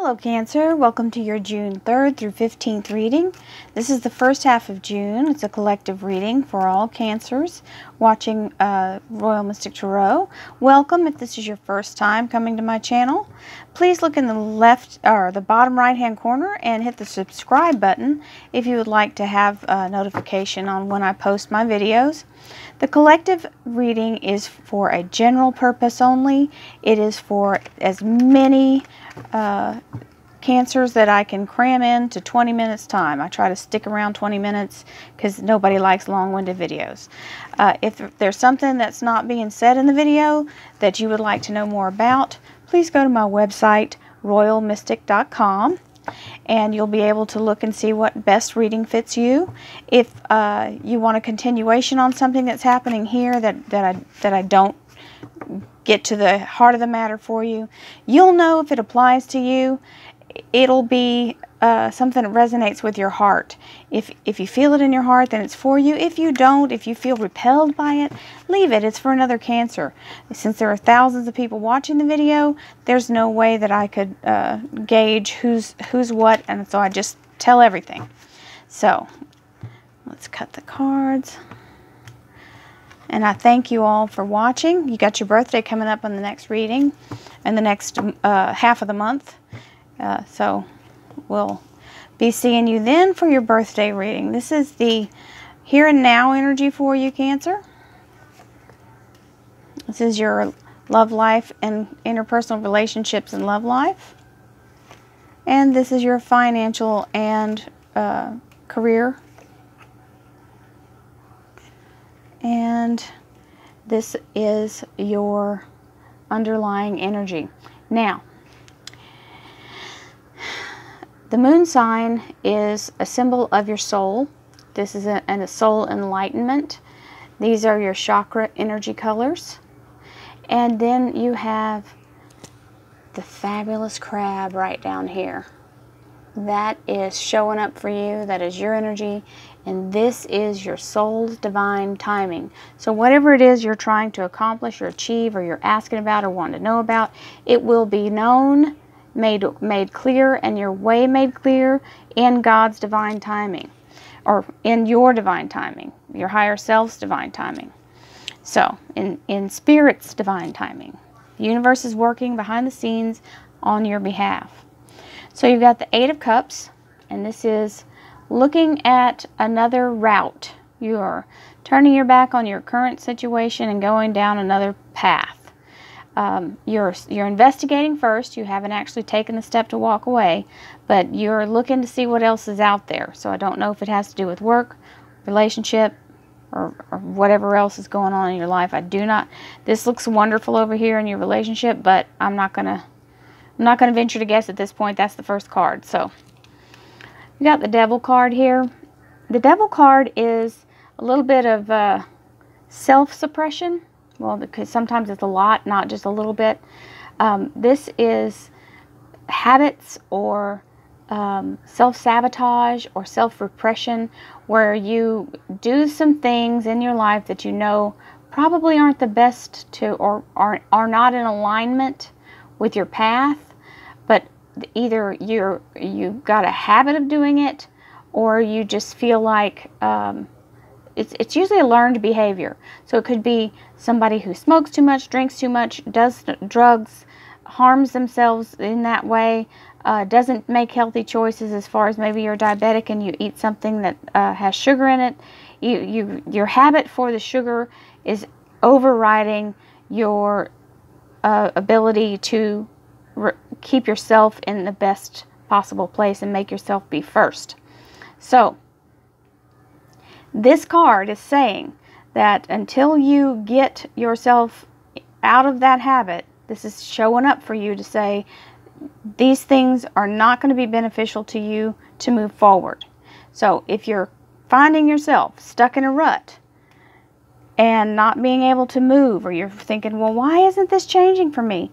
Hello Cancer, welcome to your June 3rd through 15th reading. This is the first half of June. It's a collective reading for all Cancers watching Royal Mystic Tarot. Welcome if this is your first time coming to my channel. Please look in the left or the bottom right hand corner and hit the subscribe button if you would like to have a notification on when I post my videos. The collective reading is for a general purpose only. It is for as many Cancers that I can cram into 20 minutes time. I try to stick around 20 minutes because nobody likes long-winded videos. If there's something that's not being said in the video that you would like to know more about, please go to my website, royalmystic.com, and you'll be able to look and see what best reading fits you. If you want a continuation on something that's happening here that I don't get to the heart of the matter for you, you'll know if it applies to you. It'll be something that resonates with your heart. If you feel it in your heart, then it's for you. If you don't, if you feel repelled by it, leave it. It's for another Cancer. Since there are thousands of people watching the video, there's no way that I could gauge who's what, and so I just tell everything. So let's cut the cards. And I thank you all for watching. You got your birthday coming up on the next reading and the next half of the month. So we'll be seeing you then for your birthday reading. This is the here and now energy for you, Cancer. This is your love life and interpersonal relationships and love life. And this is your financial and career. And this is your underlying energy. Now, the moon sign is a symbol of your soul. This is a soul enlightenment. These are your chakra energy colors. And then you have the fabulous crab right down here. That is showing up for you. That is your energy. And this is your soul's divine timing. So whatever it is you're trying to accomplish or achieve or you're asking about or wanting to know about, it will be known, made clear, and your way made clear in God's divine timing, or in your divine timing, your higher self's divine timing. So in Spirit's divine timing, the universe is working behind the scenes on your behalf. So you've got the Eight of Cups, and this is looking at another route. You're turning your back on your current situation and going down another path. You're investigating first. You haven't actually taken the step to walk away, but you're looking to see what else is out there. So I don't know if it has to do with work, relationship, or whatever else is going on in your life. This looks wonderful over here in your relationship, but I'm not gonna venture to guess at this point. That's the first card. So you got the Devil card here. The Devil card is a little bit of self-suppression. Well, because sometimes it's a lot, not just a little bit. This is habits or self-sabotage or self-repression where you do some things in your life that you know probably aren't the best to, or are not in alignment with your path, but either you've got a habit of doing it, or you just feel like it's usually a learned behavior. So it could be somebody who smokes too much, drinks too much, does drugs, harms themselves in that way, doesn't make healthy choices as far as maybe you're diabetic and you eat something that has sugar in it. Your habit for the sugar is overriding your ability to keep yourself in the best possible place and make yourself be first. So this card is saying that until you get yourself out of that habit, this is showing up for you to say these things are not going to be beneficial to you to move forward. So if you're finding yourself stuck in a rut and not being able to move, or you're thinking, well, why isn't this changing for me?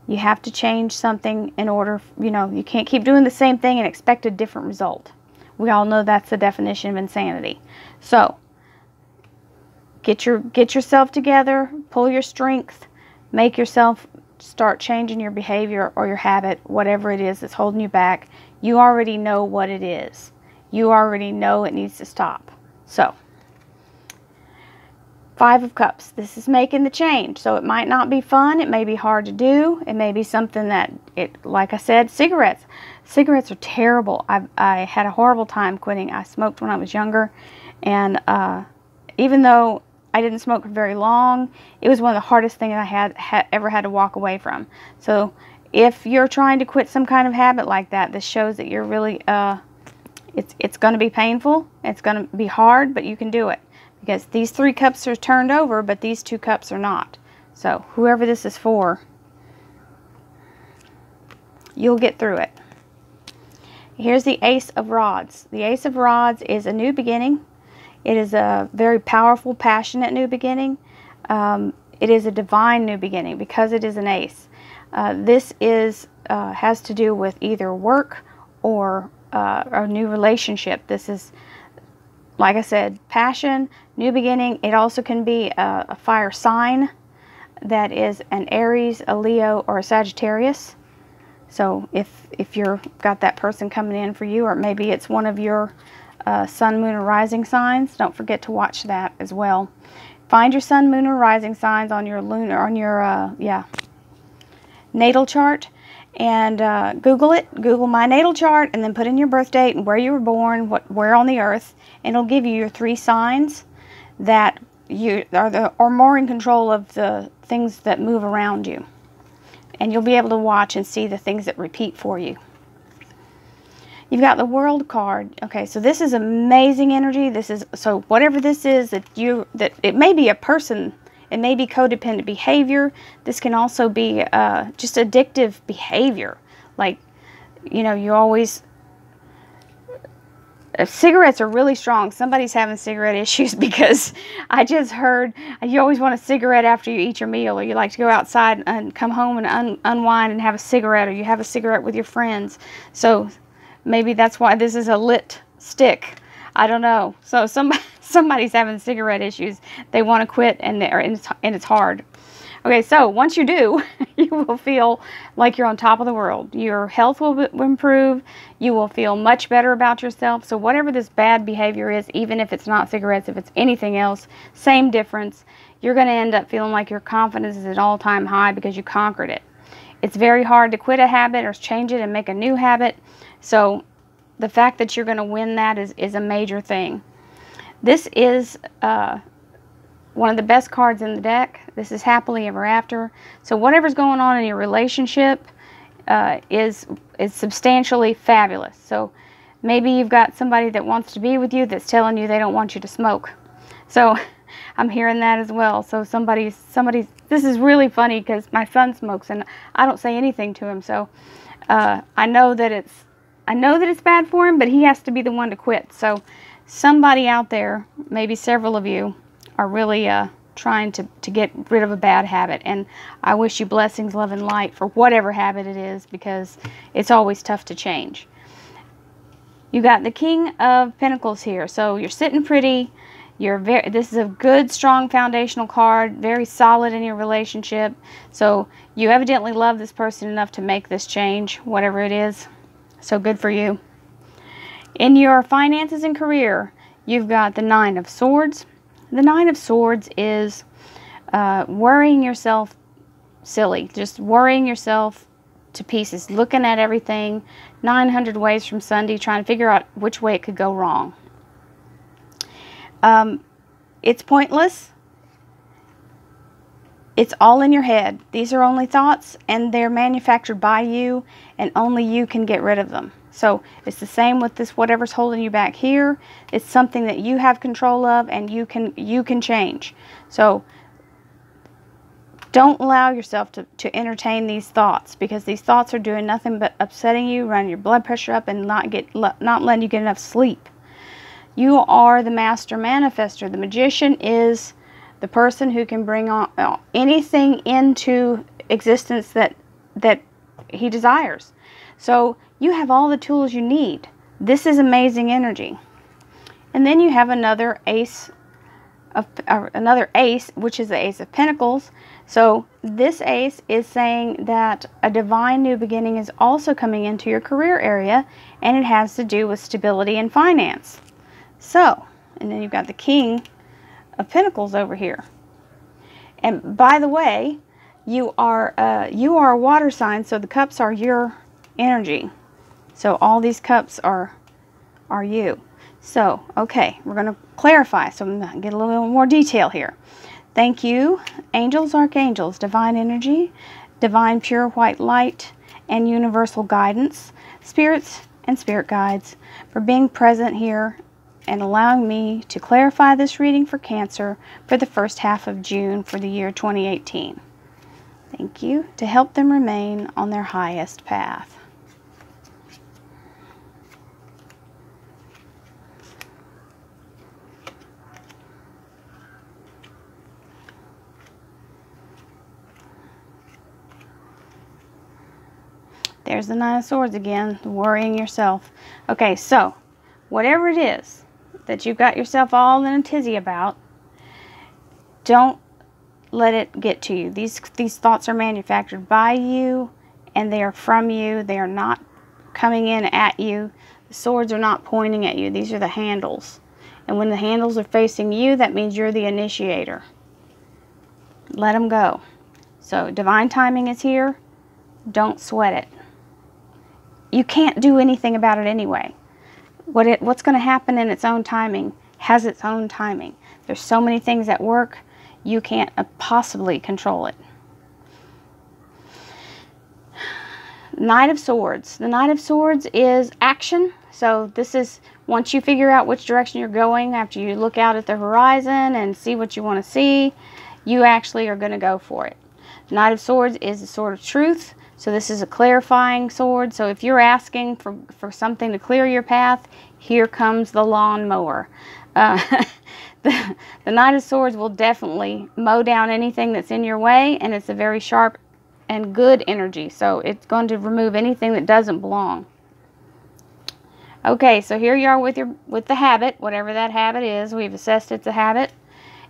You have to change something in order, you can't keep doing the same thing and expect a different result. We all know that's the definition of insanity. So get yourself together, pull your strength, make yourself start changing your behavior or your habit, whatever it is that's holding you back, you already know what it is. You already know it needs to stop. So, 5 of Cups. This is making the change. So it might not be fun. It may be hard to do. It may be something that, like I said, cigarettes. Cigarettes are terrible. I had a horrible time quitting. I smoked when I was younger. And even though I didn't smoke for very long, it was one of the hardest things I ever had to walk away from. So if you're trying to quit some kind of habit like that, this shows that you're really, it's going to be painful. It's going to be hard, but you can do it. Because these 3 cups are turned over, but these 2 cups are not. So whoever this is for, you'll get through it. Here's the Ace of Rods. The Ace of Rods is a new beginning. It is a very powerful, passionate new beginning. It is a divine new beginning because it is an ace. This has to do with either work or a new relationship. This is, like I said, passion, new beginning. It also can be a fire sign that is an Aries, a Leo, or a Sagittarius. So if you've got that person coming in for you, or maybe it's one of your sun, moon, or rising signs, don't forget to watch that as well. Find your sun, moon, or rising signs on your lunar, on your natal chart, and Google it. Google my natal chart, and then put in your birth date and where you were born, where on the earth, and it'll give you your 3 signs that you are more in control of the things that move around you. And you'll be able to watch and see the things that repeat for you. You've got the World card. Okay, so this is amazing energy. This is, so whatever this is that it may be a person, it may be codependent behavior. This can also be just addictive behavior. Like, you know, you always, cigarettes are really strong. Somebody's having cigarette issues, because I just heard you always want a cigarette after you eat your meal, or you like to go outside and come home and unwind and have a cigarette, or you have a cigarette with your friends. So maybe that's why this is a lit stick. I don't know. So somebody's having cigarette issues. They want to quit, and it's hard. Okay, so once you do, you will feel like you're on top of the world. Your health will improve. You will feel much better about yourself. So whatever this bad behavior is, even if it's not cigarettes, if it's anything else, same difference. You're going to end up feeling like your confidence is at all-time high because you conquered it. It's very hard to quit a habit or change it and make a new habit. So the fact that you're going to win that is a major thing. This is one of the best cards in the deck. This is Happily Ever After. So whatever's going on in your relationship is substantially fabulous. So maybe you've got somebody that wants to be with you that's telling you they don't want you to smoke. So I'm hearing that as well. So somebody's, this is really funny because my son smokes and I don't say anything to him. So I know that it's bad for him, but he has to be the one to quit. So somebody out there, maybe several of you, are really trying to get rid of a bad habit. And I wish you blessings, love, and light for whatever habit it is, because it's always tough to change. You got the King of Pentacles here. So you're sitting pretty. This is a good, strong foundational card, very solid in your relationship. So you evidently love this person enough to make this change, whatever it is. So good for you. In your finances and career, you've got the 9 of Swords. The 9 of Swords is worrying yourself silly, just worrying yourself to pieces, looking at everything 900 ways from Sunday, trying to figure out which way it could go wrong. It's pointless. It's all in your head. These are only thoughts, and they're manufactured by you, and only you can get rid of them. So it's the same with this, whatever's holding you back here. It's something that you have control of, and you can change. So don't allow yourself to entertain these thoughts, because these thoughts are doing nothing but upsetting you, running your blood pressure up, and not letting you get enough sleep. You are the master manifester. The magician is the person who can bring on anything into existence that he desires. So you have all the tools you need. This is amazing energy. And then you have another ace, which is the Ace of Pentacles. So this ace is saying that a divine new beginning is also coming into your career area, and it has to do with stability and finance. So, and then you've got the King of Pentacles over here. And by the way, you are a water sign, so the cups are your energy. So all these cups are you. So, okay, we're going to clarify. So I'm going to get a little more detail here. Thank you, angels, archangels, divine energy, divine pure white light, and universal guidance, spirits and spirit guides, for being present here and allowing me to clarify this reading for Cancer for the first half of June for the year 2018. Thank you, to help them remain on their highest path. There's the Nine of Swords again, worrying yourself. Okay, so whatever it is that you've got yourself all in a tizzy about, don't let it get to you. These thoughts are manufactured by you, and they are from you. They are not coming in at you. The swords are not pointing at you. These are the handles. And when the handles are facing you, that means you're the initiator. Let them go. So divine timing is here. Don't sweat it. You can't do anything about it anyway. What's going to happen in its own timing has its own timing. There's so many things at work, you can't possibly control it. Knight of Swords. The Knight of Swords is action. So this is once you figure out which direction you're going, after you look out at the horizon and see what you want to see, you actually are going to go for it. The Knight of Swords is the sword of truth. So this is a clarifying sword. So if you're asking for something to clear your path, here comes the lawnmower. The Knight of Swords will definitely mow down anything that's in your way, and it's a very sharp and good energy. So it's going to remove anything that doesn't belong. Okay, so here you are with the habit, whatever that habit is. We've assessed it's a habit,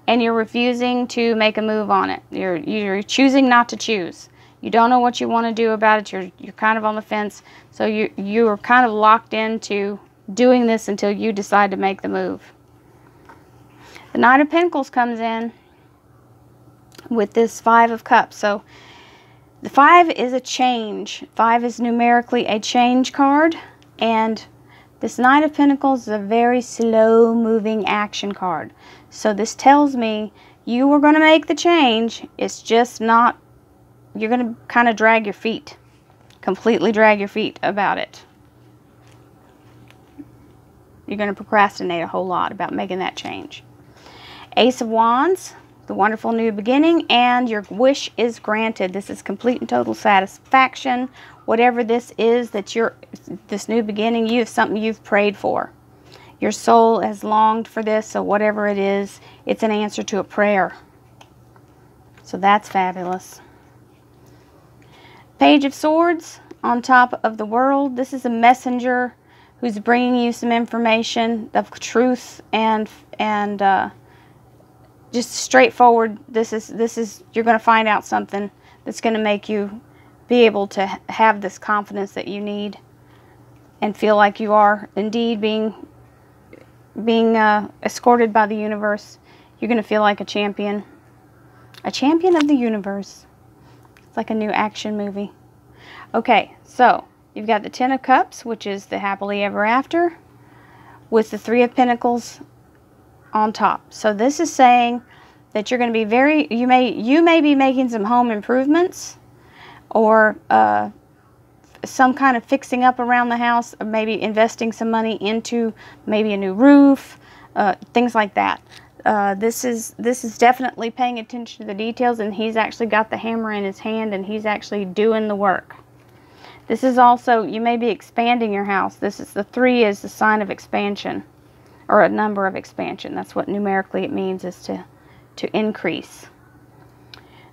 and you're refusing to make a move on it. You're choosing not to choose. You don't know what you want to do about it. You're kind of on the fence. So you're kind of locked into doing this until you decide to make the move. The Knight of Pentacles comes in with this Five of Cups. So the 5 is a change. 5 is numerically a change card. And this Knight of Pentacles is a very slow moving action card. So this tells me you are going to make the change. It's just not, you're going to kind of drag your feet, completely drag your feet about it. You're going to procrastinate a whole lot about making that change. Ace of Wands, the wonderful new beginning, and your wish is granted. This is complete and total satisfaction. Whatever this is that this new beginning, you have something you've prayed for. Your soul has longed for this, so whatever it is, it's an answer to a prayer. So that's fabulous. Page of Swords on top of the World. This is a messenger who's bringing you some information of truth and just straightforward. This is you're going to find out something that's going to make you be able to have this confidence that you need and feel like you are indeed being escorted by the universe. You're going to feel like a champion of the universe. It's like a new action movie. Okay, so you've got the Ten of Cups, which is the happily ever after, with the Three of Pentacles on top. So this is saying that you're going to be you may be making some home improvements or some kind of fixing up around the house, or maybe investing some money into maybe a new roof, things like that. This is definitely paying attention to the details, and he's actually got the hammer in his hand and he's actually doing the work. This is also, you may be expanding your house. The 3 is the sign of expansion, or a number of expansion. That's what numerically it means, is to increase.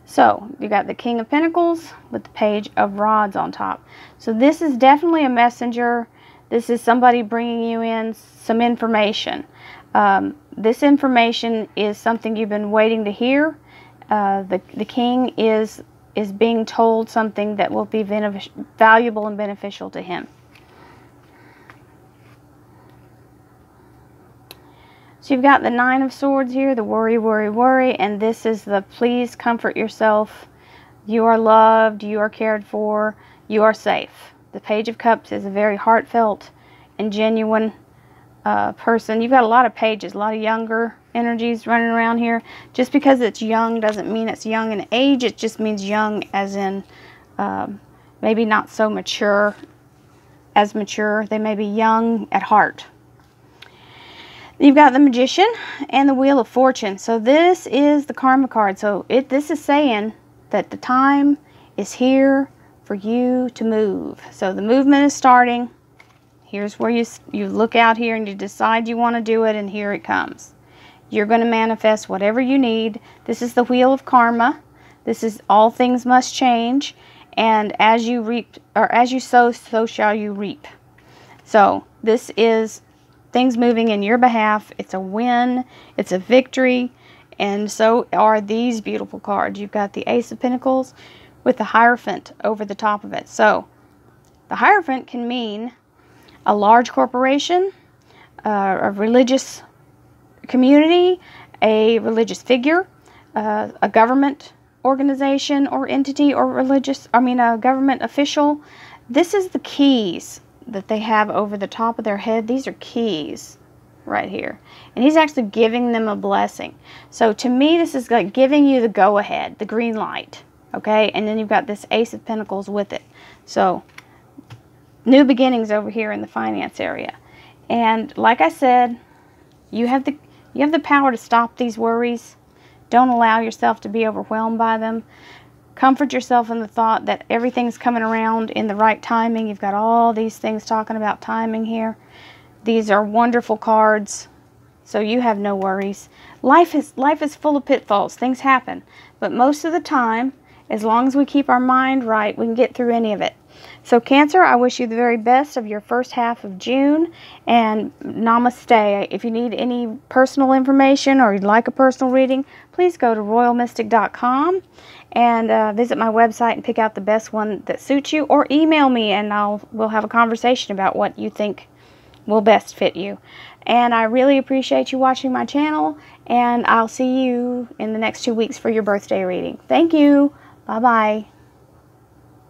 So you got the King of Pentacles with the Page of Rods on top. So this is definitely a messenger. This is somebody bringing you in some information. This information is something you've been waiting to hear. The king is being told something that will be valuable and beneficial to him. So you've got the Nine of Swords here, the worry, worry, worry, and this is the please comfort yourself. You are loved, you are cared for, you are safe. The Page of Cups is a very heartfelt and genuine person. You've got a lot of pages, a lot of younger energies running around here. Just because it's young doesn't mean it's young in age. It just means young as in maybe not so mature as mature. They may be young at heart. You've got the Magician and the Wheel of Fortune. So this is the Karma card. So this is saying that the time is here for you to move. So the movement is starting. Here's where you look out here and you decide you want to do it, and here it comes. You're going to manifest whatever you need. This is the Wheel of Karma. This is all things must change, and as you reap, or as you sow, so shall you reap. So this is things moving in your behalf. It's a win. It's a victory. And so are these beautiful cards. You've got the Ace of Pentacles with the Hierophant over the top of it. So the Hierophant can mean a large corporation, a religious community, a religious figure, a government organization or entity, or a government official. This is the keys that they have over the top of their head. These are keys right here. And he's actually giving them a blessing. So to me, this is like giving you the go-ahead, the green light. Okay? And then you've got this Ace of Pentacles with it. So new beginnings over here in the finance area. And like I said, you have the power to stop these worries. Don't allow yourself to be overwhelmed by them. Comfort yourself in the thought that everything's coming around in the right timing. You've got all these things talking about timing here. These are wonderful cards, so you have no worries. Life is full of pitfalls. Things happen. But most of the time, as long as we keep our mind right, we can get through any of it. So Cancer, I wish you the very best of your first half of June, and namaste. If you need any personal information or you'd like a personal reading, please go to royalmystic.com and visit my website and pick out the best one that suits you, or email me and we'll have a conversation about what you think will best fit you. And I really appreciate you watching my channel, and I'll see you in the next 2 weeks for your birthday reading. Thank you. Bye-bye.